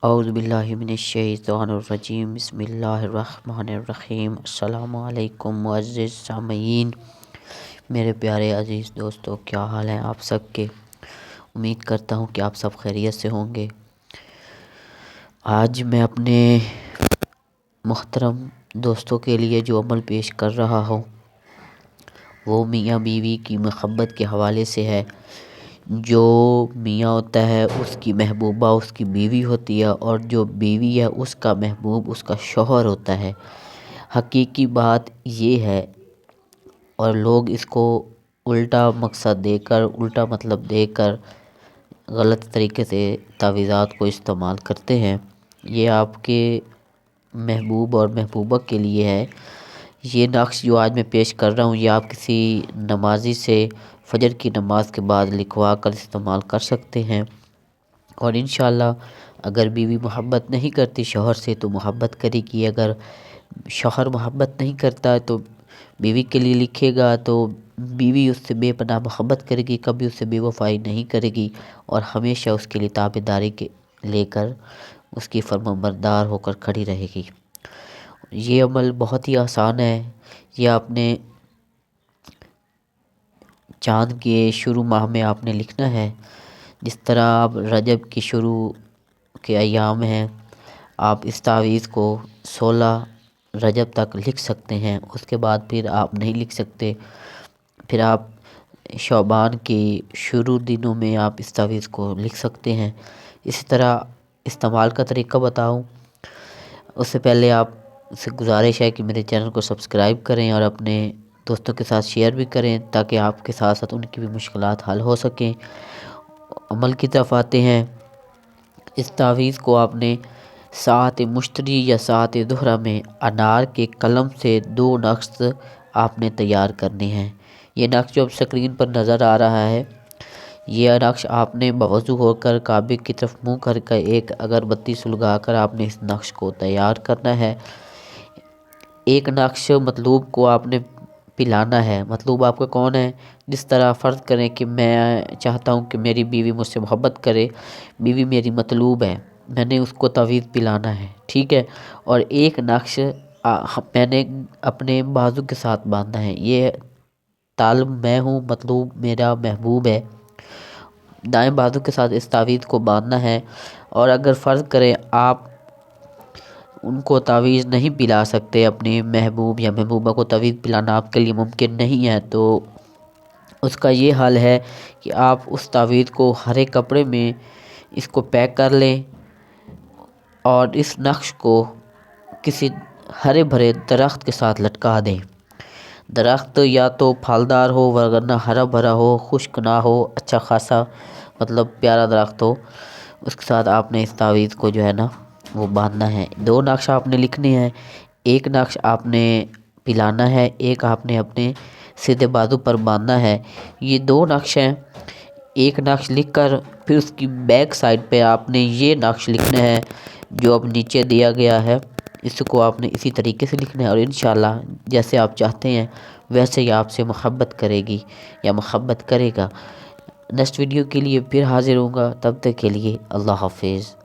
اعوذ باللہ من الشیطان الرجیم، بسم اللہ الرحمن الرحیم۔ السلام علیکم معزز سامعین، میرے پیارے عزیز دوستو، کیا حال ہیں آپ سب کے؟ امید کرتا ہوں کہ آپ سب خیریت سے ہوں گے۔ آج میں اپنے محترم دوستوں کے لیے جو عمل پیش کر رہا ہوں وہ میاں بیوی کی محبت کے حوالے سے ہے۔ جو میاں ہوتا ہے اس کی محبوبہ اس کی بیوی ہوتی ہے، اور جو بیوی ہے اس کا محبوب اس کا شوہر ہوتا ہے۔ حقیقی بات یہ ہے، اور لوگ اس کو الٹا مقصد دے کر، الٹا مطلب دے کر غلط طریقے سے تعویذات کو استعمال کرتے ہیں۔ یہ آپ کے محبوب اور محبوبہ کے لیے ہے۔ یہ نقش جو آج میں پیش کر رہا ہوں یہ آپ کسی نمازی سے فجر کی نماز کے بعد لکھوا کر استعمال کر سکتے ہیں، اور انشاءاللہ اگر بیوی محبت نہیں کرتی شوہر سے تو محبت کرے گی۔ اگر شوہر محبت نہیں کرتا تو بیوی کے لیے لکھے گا تو بیوی اس سے بے پناہ محبت کرے گی، کبھی اس سے بے وفائی نہیں کرے گی، اور ہمیشہ اس کے لیے تابعداری کے لے کر اس کی فرمانبردار ہو کر کھڑی رہے گی۔ یہ عمل بہت ہی آسان ہے۔ یہ آپ نے چاند کے شروع ماہ میں آپ نے لکھنا ہے۔ جس طرح آپ رجب کی شروع کے ایام ہیں، آپ اس تعویذ کو 16 رجب تک لکھ سکتے ہیں، اس کے بعد پھر آپ نہیں لکھ سکتے۔ پھر آپ شعبان کی شروع دنوں میں آپ اس تعویذ کو لکھ سکتے ہیں۔ اسی طرح استعمال کا طریقہ بتاؤں اس سے پہلے آپ سے گزارش ہے کہ میرے چینل کو سبسکرائب کریں اور اپنے دوستوں کے ساتھ شیئر بھی کریں، تاکہ آپ کے ساتھ ساتھ ان کی بھی مشکلات حل ہو سکیں۔ عمل کی طرف آتے ہیں۔ اس تعویذ کو آپ نے ساعت مشتری یا ساعت ظہرہ میں انار کے قلم سے 2 نقش آپ نے تیار کرنے ہیں۔ یہ نقش جو اب سکرین پر نظر آ رہا ہے، یہ نقش آپ نے بوضو ہو کر کعبے کی طرف منہ کر کے ایک اگربتی سلگا کر آپ نے اس نقش کو تیار کرنا ہے۔ ایک نقش مطلوب کو آپ نے پلانا ہے۔ مطلوب آپ کا کون ہے؟ جس طرح فرض کریں کہ میں چاہتا ہوں کہ میری بیوی مجھ سے محبت کرے، بیوی میری مطلوب ہے، میں نے اس کو تعویذ پلانا ہے، ٹھیک ہے، اور ایک نقش میں نے اپنے بازو کے ساتھ باندھنا ہے۔ یہ طالب میں ہوں، مطلوب میرا محبوب ہے، دائیں بازو کے ساتھ اس تعویذ کو باندھنا ہے۔ اور اگر فرض کریں آپ ان کو تعویذ نہیں پلا سکتے، اپنے محبوب یا محبوبہ کو تعویذ پلانا آپ کے لیے ممکن نہیں ہے، تو اس کا یہ حل ہے کہ آپ اس تعویذ کو ہرے کپڑے میں اس کو پیک کر لیں، اور اس نقش کو کسی ہرے بھرے درخت کے ساتھ لٹکا دیں۔ درخت یا تو پھلدار ہو، ورنہ ہرا بھرا ہو، خشک نہ ہو، اچھا خاصا مطلب پیارا درخت ہو، اس کے ساتھ آپ نے اس تعویذ کو جو ہے نا وہ باندھنا ہے۔ 2 نقش آپ نے لکھنے ہیں، ایک نقش آپ نے پلانا ہے، ایک آپ نے اپنے سیدھے بازو پر باندھنا ہے۔ یہ 2 نقش ہیں۔ ایک نقش لکھ کر پھر اس کی بیک سائڈ پہ آپ نے یہ نقش لکھنا ہے جو اب نیچے دیا گیا ہے، اس کو آپ نے اسی طریقے سے لکھنا ہے، اور انشاءاللہ جیسے آپ چاہتے ہیں ویسے ہی آپ سے محبت کرے گی یا محبت کرے گا۔ نیکسٹ ویڈیو کے لیے پھر حاضر ہوں گا، تب تک کے لیے اللہ حافظ۔